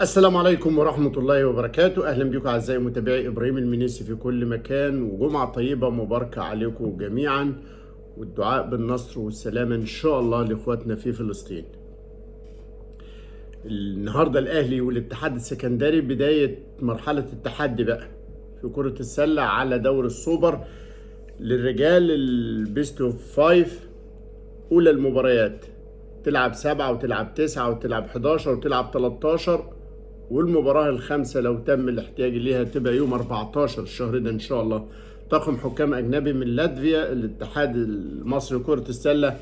السلام عليكم ورحمة الله وبركاته. أهلا بكم أعزائي متابعي إبراهيم المنيسي في كل مكان، وجمعة طيبة مباركة عليكم جميعا، والدعاء بالنصر والسلامة إن شاء الله لإخواتنا في فلسطين. النهاردة الأهلي والاتحاد السكندري بداية مرحلة التحدي بقى في كرة السلة على دور السوبر للرجال البيست اوف 5. أولى المباريات تلعب 7 وتلعب 9 وتلعب 11 وتلعب 13، والمباراة الخامسة لو تم الاحتياج ليها تبقى يوم 14 الشهر ده إن شاء الله. طاقم حكام أجنبي من لاتفيا. الاتحاد المصري لكرة السلة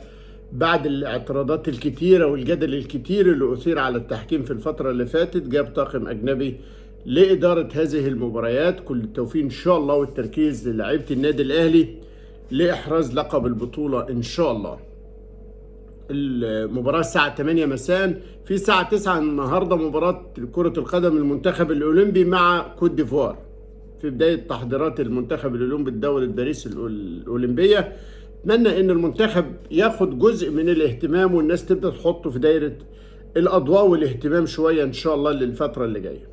بعد الاعتراضات الكتيرة والجدل الكتير اللي أثير على التحكيم في الفترة اللي فاتت جاب طاقم أجنبي لإدارة هذه المباريات. كل التوفيق إن شاء الله والتركيز للاعيبة النادي الأهلي لإحراز لقب البطولة إن شاء الله. المباراة الساعة 8 مساء. في الساعة 9 النهاردة مباراة كرة القدم المنتخب الأولمبي مع كوت ديفوار في بداية تحضيرات المنتخب الأولمبي لدورة باريس الأولمبية. أتمنى إن المنتخب ياخد جزء من الاهتمام والناس تبدأ تحطه في دايرة الأضواء والاهتمام شوية إن شاء الله للفترة اللي جاية.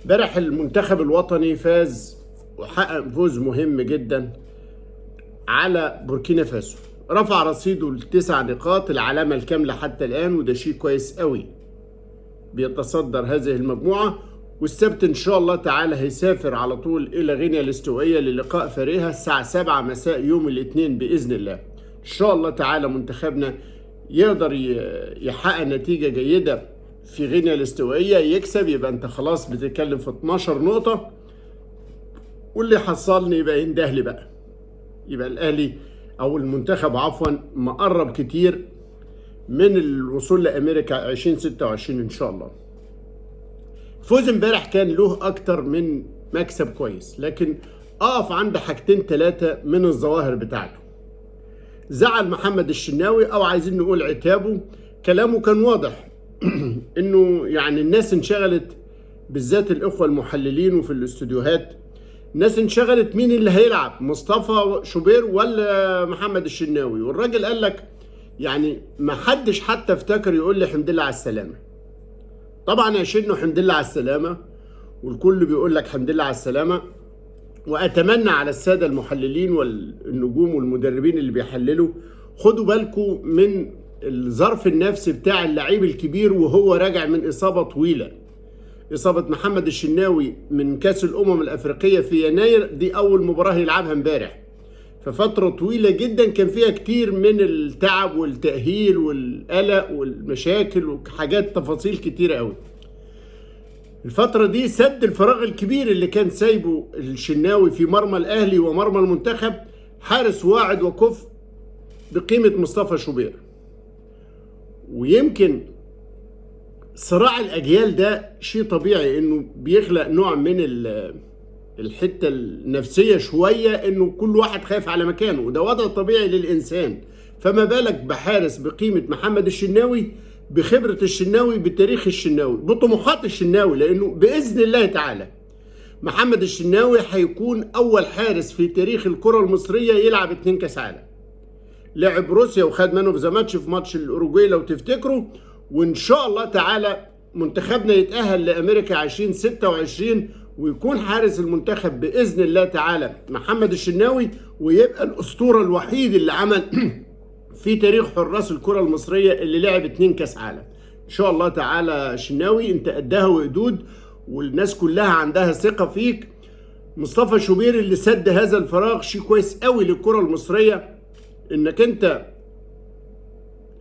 امبارح المنتخب الوطني فاز وحقق فوز مهم جدا على بوركينا فاسو، رفع رصيده ل9 نقاط، العلامة الكاملة حتى الآن، وده شيء كويس قوي. بيتصدر هذه المجموعة، والسبت إن شاء الله تعالى هيسافر على طول إلى غينيا الاستوائية للقاء فريقها الساعة 7 مساء يوم الاثنين بإذن الله. إن شاء الله تعالى منتخبنا يقدر يحقق نتيجة جيدة في غينيا الاستوائية، يكسب، يبقى أنت خلاص بتتكلم في 12 نقطة، واللي حصلني يبقى يندهلي بقى، يبقى الأهلي أو المنتخب عفوا مقرب كتير من الوصول لأمريكا 2026 إن شاء الله. فوز امبارح كان له أكتر من مكسب كويس، لكن أقف عند حاجتين 3 من الظواهر بتاعته. زعل محمد الشناوي، أو عايزين نقول عتابه. كلامه كان واضح إنه يعني الناس انشغلت، بالذات الإخوة المحللين وفي الاستوديوهات، الناس انشغلت مين اللي هيلعب، مصطفى شوبير ولا محمد الشناوي. والراجل قال لك يعني ما حدش حتى افتكر يقول لي حمد لله على السلامة. طبعا يا شنو حمد لله على السلامة، والكل بيقول لك حمد لله على السلامة. وأتمنى على السادة المحللين والنجوم والمدربين اللي بيحللوا، خدوا بالكم من الظرف النفسي بتاع اللعيب الكبير وهو راجع من إصابة طويلة. إصابة محمد الشناوي من كأس الأمم الأفريقية في يناير، دي أول مباراة يلعبها امبارح، ففترة طويلة جدا كان فيها كتير من التعب والتأهيل والقلق والمشاكل وحاجات تفاصيل كتيرة قوي. الفترة دي سد الفراغ الكبير اللي كان سايبه الشناوي في مرمى الأهلي ومرمى المنتخب حارس واعد وكفء بقيمة مصطفى شوبير. ويمكن صراع الأجيال ده شيء طبيعي، إنه بيخلق نوع من الحتة النفسية شوية، إنه كل واحد خايف على مكانه، وده وضع طبيعي للإنسان. فما بالك بحارس بقيمة محمد الشناوي، بخبرة الشناوي، بتاريخ الشناوي، بطموحات الشناوي، لأنه بإذن الله تعالى محمد الشناوي هيكون أول حارس في تاريخ الكرة المصرية يلعب 2 كاس عالم. لعب روسيا وخد مان اوف ذا ماتش في ماتش الأوروجواي لو تفتكروا. وإن شاء الله تعالى منتخبنا يتأهل لأمريكا 2026 ويكون حارس المنتخب بإذن الله تعالى محمد الشناوي، ويبقى الأسطورة الوحيد اللي عمل في تاريخ حراس الكرة المصرية اللي لعب 2 كاس عالم. إن شاء الله تعالى شناوي أنت قدها وقدود، والناس كلها عندها ثقة فيك. مصطفى شوبير اللي سد هذا الفراغ، شيء كويس قوي للكرة المصرية إنك أنت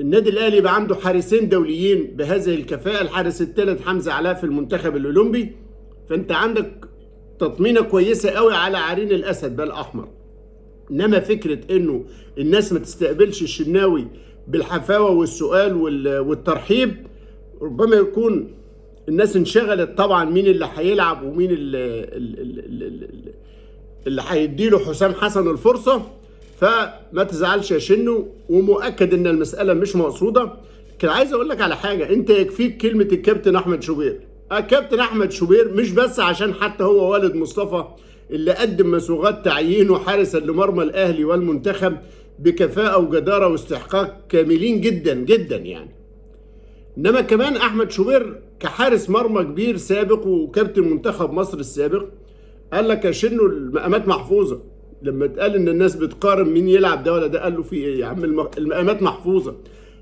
النادي الأهلي يبقى عنده حارسين دوليين بهذه الكفاءة. الحارس الثالث حمزة علاء في المنتخب الأولمبي، فأنت عندك تطمينة كويسة قوي على عرين الأسد بقى الأحمر. إنما فكرة إنه الناس ما تستقبلش الشناوي بالحفاوة والسؤال والترحيب، ربما يكون الناس انشغلت طبعا مين اللي هيلعب ومين اللي هيديله حسام حسن الفرصة. فما تزعلش يا شنو، ومؤكد ان المسألة مش مقصودة. كان عايز اقول لك على حاجة، انت يكفيك كلمة الكابتن احمد شوبير. الكابتن احمد شوبير مش بس عشان حتى هو والد مصطفى اللي قدم مسوغات تعيينه حارسا لمرمى الاهلي والمنتخب بكفاءة وجدارة واستحقاق كاملين جدا جدا يعني، انما كمان احمد شوبير كحارس مرمى كبير سابق وكابتن منتخب مصر السابق قال لك اشنه المقامات محفوظه. لما اتقال ان الناس بتقارن مين يلعب ده ولا ده، قال له في ايه يا عم، المقامات محفوظه.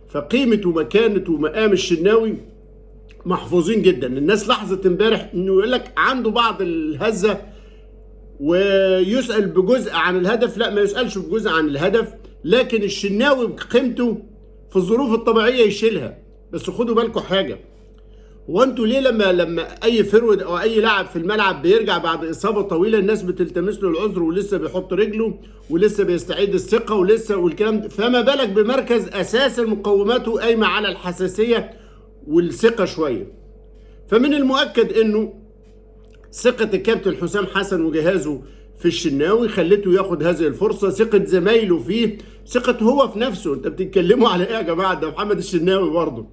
فقيمه ومكانه ومقام الشناوي محفوظين جدا. الناس لاحظت امبارح انه يقول لك عنده بعض الهزه ويسال بجزء عن الهدف، لا ما يسالش بجزء عن الهدف، لكن الشناوي بقيمته في الظروف الطبيعيه يشيلها. بس خدوا بالكم حاجه، هو انتوا ليه لما اي فرود او اي لاعب في الملعب بيرجع بعد اصابه طويله الناس بتلتمس له العذر ولسه بيحط رجله ولسه بيستعيد الثقه ولسه والكلام ده، فما بالك بمركز اساسا مقوماته قايمه على الحساسيه والثقه شويه. فمن المؤكد انه ثقه الكابتن حسام حسن وجهازه في الشناوي خلته ياخد هذه الفرصه، ثقه زمايله فيه، ثقه هو في نفسه. انت بتتكلموا على ايه يا جماعه؟ ده محمد الشناوي برضه.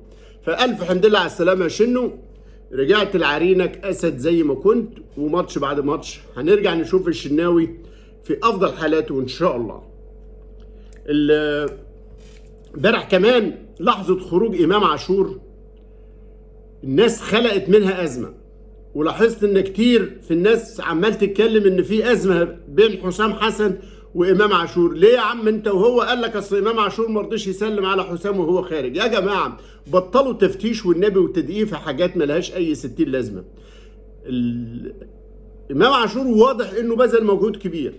فالف حمد لله على السلامه يا شنو، رجعت لعرينك اسد زي ما كنت، وماتش بعد ماتش هنرجع نشوف الشناوي في افضل حالاته ان شاء الله. امبارح كمان لحظه خروج امام عاشور الناس خلقت منها ازمه، ولاحظت ان كتير في الناس عمال تتكلم ان في ازمه بين حسام حسن وامام عاشور. ليه يا عم انت وهو؟ قال لك اصل امام عاشور ما رضيش يسلم على حسام وهو خارج. يا جماعه بطلوا تفتيش والنبي وتدقيق في حاجات ملهاش اي 60 لازمه. امام عاشور واضح انه بذل مجهود كبير،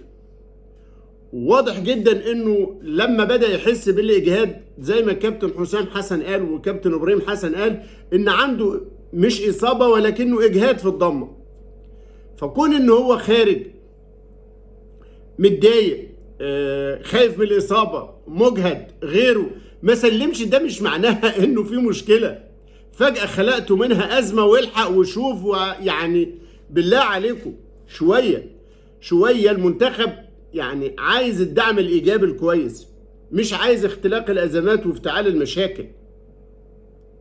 واضح جدا انه لما بدا يحس بالاجهاد زي ما كابتن حسام حسن قال وكابتن ابراهيم حسن قال ان عنده مش اصابه ولكنه اجهاد في الضمه. فكون ان هو خارج متضايق، خايف من الاصابه، مجهد، غيره، ما سلمش، ده مش معناها انه في مشكله. فجاه خلقتوا منها ازمه، والحق وشوف. ويعني بالله عليكم شويه المنتخب يعني عايز الدعم الايجابي الكويس، مش عايز اختلاق الازمات وافتعال المشاكل.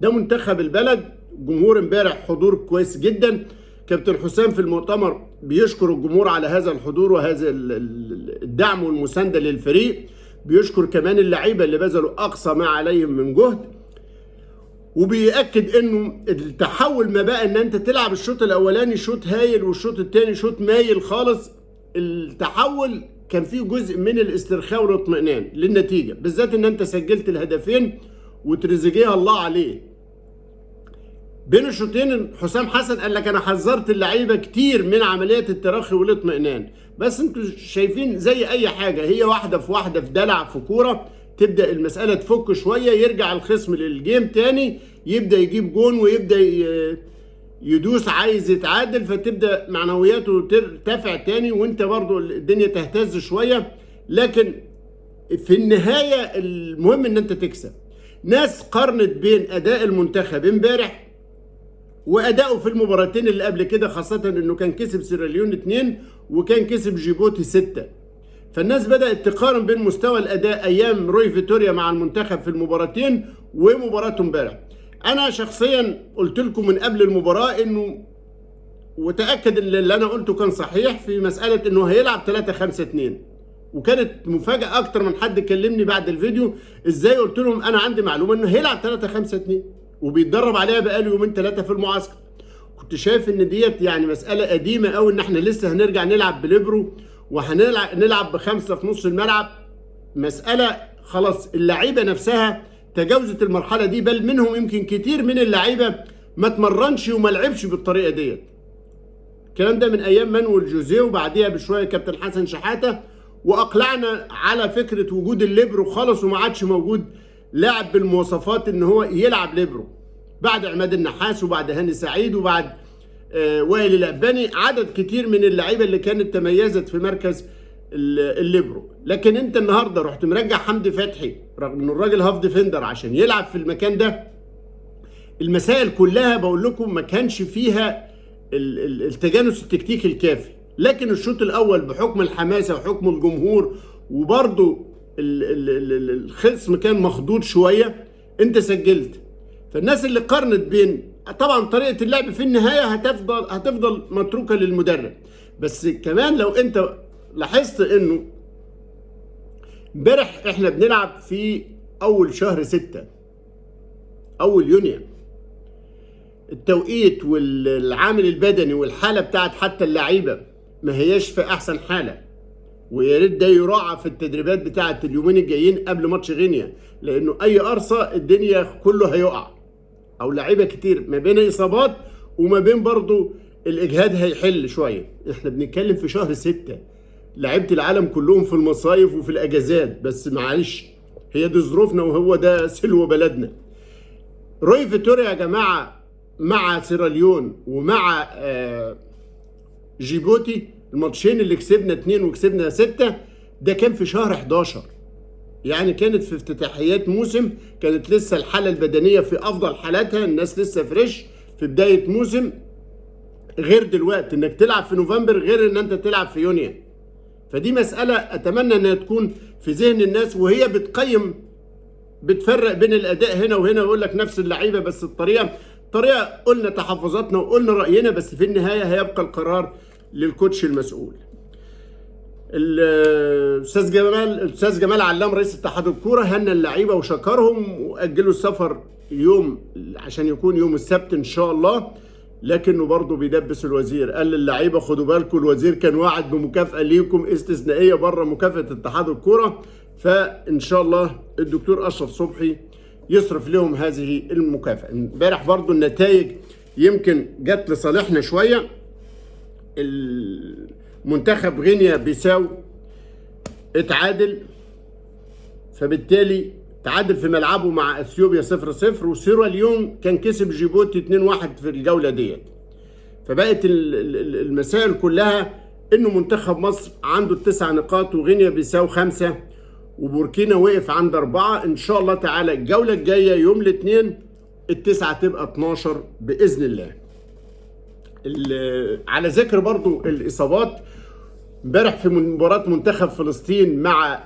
ده منتخب البلد. جمهور امبارح حضور كويس جدا. كابتن حسام في المؤتمر بيشكر الجمهور على هذا الحضور وهذا الدعم والمسانده للفريق. بيشكر كمان اللعيبه اللي بذلوا اقصى ما عليهم من جهد، وبيأكد انه التحول ما بقى ان انت تلعب الشوط الاولاني شوط هايل والشوط الثاني شوط مايل خالص. التحول كان فيه جزء من الاسترخاء والاطمئنان للنتيجه، بالذات ان انت سجلت الهدفين وتريزيجيه الله عليه. بين الشوطين حسام حسن قال لك انا حذرت اللعيبه كتير من عمليات الترخي والاطمئنان، بس انتوا شايفين زي اي حاجه هي واحده في واحده، في دلع، في كوره تبدا المساله تفك شويه، يرجع الخصم للجيم تاني، يبدا يجيب جون ويبدا يدوس عايز يتعادل، فتبدا معنوياته ترتفع تاني وانت برضو الدنيا تهتز شويه. لكن في النهايه المهم ان انت تكسب. ناس قارنت بين اداء المنتخب امبارح واداؤه في المباراتين اللي قبل كده، خاصه انه كان كسب سيراليون 2 وكان كسب جيبوتي 6. فالناس بدات تقارن بين مستوى الاداء ايام روي فيتوريا مع المنتخب في المباراتين ومباراته امبارح. انا شخصيا قلت لكم من قبل المباراه انه، وتاكد ان اللي انا قلته كان صحيح في مساله انه هيلعب 3-5-2، وكانت مفاجاه اكتر من حد كلمني بعد الفيديو ازاي. قلت لهم انا عندي معلومه انه هيلعب 3-5-2 وبيتدرب عليها بقاله يومين 3 في المعسكر. كنت شايف ان ديت يعني مساله قديمه قوي ان احنا لسه هنرجع نلعب بليبرو وهنلعب ب5 في نص الملعب. مساله خلاص اللعيبه نفسها تجاوزت المرحله دي، بل منهم يمكن كتير من اللعيبه ما اتمرنش وما لعبش بالطريقه ديت. الكلام ده من ايام مانويل جوزيه وبعديها بشويه كابتن حسن شحاته، واقلعنا على فكره وجود الليبرو خالص، وما عادش موجود لاعب بالمواصفات ان هو يلعب ليبرو بعد عماد النحاس وبعد هاني سعيد وبعد وائل الأباني، عدد كتير من اللعيبه اللي كانت تميزت في مركز الليبرو. لكن انت النهارده رحت مرجع حمدي فتحي رغم انه الراجل هاف ديفندر عشان يلعب في المكان ده. المسائل كلها بقول لكم ما كانش فيها التجانس التكتيكي الكافي. لكن الشوط الاول بحكم الحماسه وحكم الجمهور وبرضه الخصم كان مخضوض شويه، انت سجلت. فالناس اللي قارنت بين، طبعا طريقه اللعب في النهايه هتفضل متروكه للمدرب، بس كمان لو انت لاحظت انه امبارح احنا بنلعب في اول شهر 6 اول يونيو، التوقيت والعامل البدني والحاله بتاعت حتى اللعيبه ما هياش في احسن حاله، ويا ريت ده يراعى في التدريبات بتاعت اليومين الجايين قبل ماتش غينيا، لانه اي قرصه الدنيا كله هيقع، او لعيبه كتير ما بين اصابات وما بين برضو الاجهاد هيحل شويه. احنا بنتكلم في شهر 6، لعيبه العالم كلهم في المصايف وفي الاجازات، بس معلش هي دي ظروفنا وهو ده سلو بلدنا. روي فيتوريا يا جماعه مع سيراليون ومع جيبوتي، الماتشين اللي كسبنا 2 وكسبنا 6 ده كان في شهر 11، يعني كانت في افتتاحيات موسم، كانت لسه الحالة البدنية في أفضل حالاتها، الناس لسه فريش في بداية موسم، غير دلوقتي انك تلعب في نوفمبر غير ان انت تلعب في يونيو. فدي مسألة أتمنى انها تكون في ذهن الناس وهي بتقيم، بتفرق بين الأداء هنا وهنا، ويقول لك نفس اللعيبة بس الطريقة قلنا تحفظاتنا وقلنا رأينا، بس في النهاية هيبقى القرار للكوتش المسؤول. الاستاذ جمال علام رئيس اتحاد الكوره هنى اللعيبه وشكرهم واجلوا السفر يوم عشان يكون يوم السبت ان شاء الله، لكنه برضه بيدبس الوزير، قال للعيبه خدوا بالكم الوزير كان واعد بمكافاه ليكم استثنائيه بره مكافاه اتحاد الكوره، فان شاء الله الدكتور اشرف صبحي يصرف لهم هذه المكافاه. امبارح برضه النتائج يمكن جت لصالحنا شويه. المنتخب غينيا بيساو اتعادل، فبالتالي تعادل في ملعبه مع اثيوبيا 0-0، وسيراليون كان كسب جيبوتي 2-1 في الجوله ديت. فبقت المسائل كلها انه منتخب مصر عنده 9 نقاط وغينيا بيساو 5، وبوركينا وقف عند 4. ان شاء الله تعالى الجوله الجايه يوم الاثنين ال9 تبقى 12 باذن الله. على ذكر برضو الاصابات، امبارح في مباراة منتخب فلسطين مع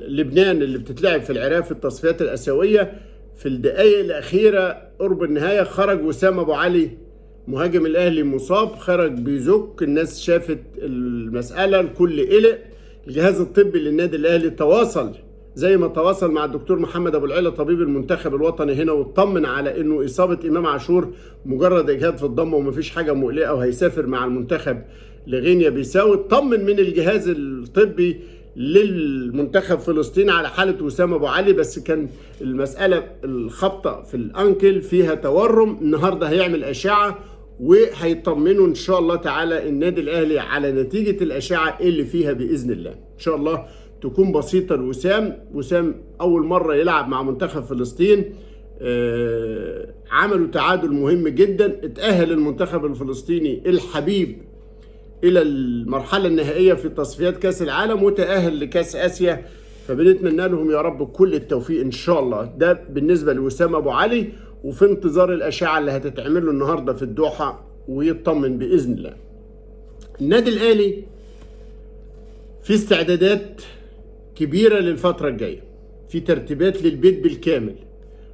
لبنان اللي بتتلعب في العراق في التصفيات الآسيوية، في الدقائق الأخيرة قرب النهاية خرج وسام أبو علي مهاجم الأهلي مصاب، خرج بيزك، الناس شافت المسألة، الكل قلق. الجهاز الطبي للنادي الأهلي تواصل زي ما تواصل مع الدكتور محمد أبو العلا طبيب المنتخب الوطني هنا، واطمن على إنه إصابة إمام عاشور مجرد إجهاد في الضمة ومفيش حاجة مقلقة وهيسافر مع المنتخب لغينيا بيساو. اطمن من الجهاز الطبي للمنتخب فلسطين على حالة وسام أبو علي، بس كان المسألة الخبطة في الأنكل فيها تورم، النهاردة هيعمل أشعة وهيطمنوا إن شاء الله تعالى النادي الأهلي على نتيجة الأشعة اللي فيها بإذن الله. إن شاء الله تكون بسيطة لوسام أول مرة يلعب مع منتخب فلسطين، عملوا تعادل مهم جدا، اتأهل المنتخب الفلسطيني الحبيب إلى المرحلة النهائية في تصفيات كأس العالم وتأهل لكأس آسيا، فبنتمنى لهم يا رب كل التوفيق إن شاء الله. ده بالنسبة لوسام أبو علي، وفي انتظار الأشعة اللي هتتعمل له النهاردة في الدوحة ويطمن بإذن الله. النادي الأهلي في استعدادات كبيرة للفترة الجاية، في ترتيبات للبيت بالكامل.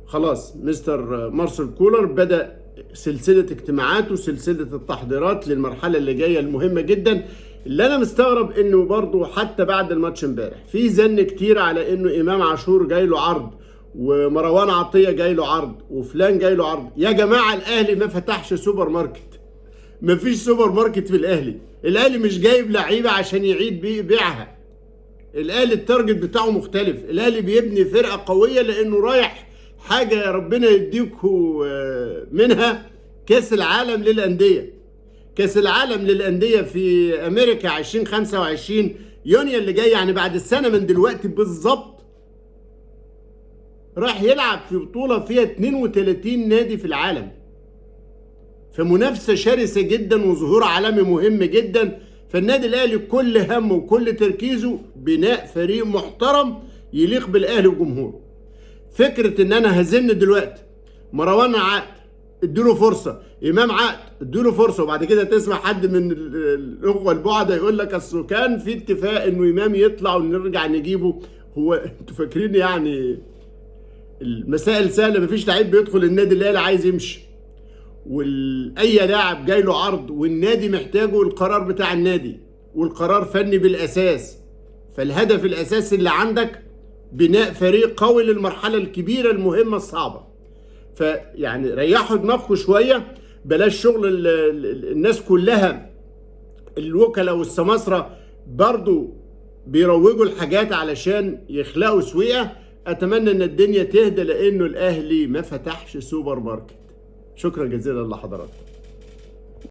خلاص مستر مارسيل كولر بدأ سلسلة اجتماعات وسلسلة التحضيرات للمرحلة اللي جاية المهمة جدا. اللي انا مستغرب انه برضو حتى بعد الماتش امبارح في زن كتير على انه امام عاشور جاي له عرض ومروان عطية جاي له عرض وفلان جاي له عرض. يا جماعة الاهلي ما فتحش سوبر ماركت، ما فيش سوبر ماركت في الاهلي. الاهلي مش جايب لعيبة عشان يعيد بيعها، الاهلي التارجت بتاعه مختلف. الاهلي بيبني فرقة قوية لانه رايح حاجة يا ربنا يديكوا منها كاس العالم للأندية. كاس العالم للأندية في أمريكا 2025 يونيو اللي جاي، يعني بعد السنة من دلوقتي بالظبط، راح يلعب في بطولة فيها 32 نادي في العالم، فمنافسة شرسة جدا وظهور عالمي مهم جدا. فالنادي الأهلي كل همه وكل تركيزه بناء فريق محترم يليق بالأهلي وجمهوره. فكرة ان انا هزن دلوقتي مروان عقد اديله فرصة، امام عقد اديله فرصة، وبعد كده تسمع حد من الاخوة البعدة يقول لك اصل كان في اتفاق انه امام يطلع ونرجع نجيبه. هو انتوا فاكرين يعني المسائل سهلة؟ مفيش لعيب بيدخل النادي الاهلي عايز يمشي، واي لاعب جاي له عرض والنادي محتاجه، القرار بتاع النادي والقرار فني بالاساس. فالهدف الاساسي اللي عندك بناء فريق قوي للمرحلة الكبيرة المهمة الصعبة. فيعني ريحوا دماغكم شويه، بلاش شغل الناس كلها. الوكلاء والسماسرة برضو بيروجوا الحاجات علشان يخلقوا سويقة. اتمنى ان الدنيا تهدى، لانه الاهلي ما فتحش سوبر ماركت. شكرا جزيلا لحضراتكم.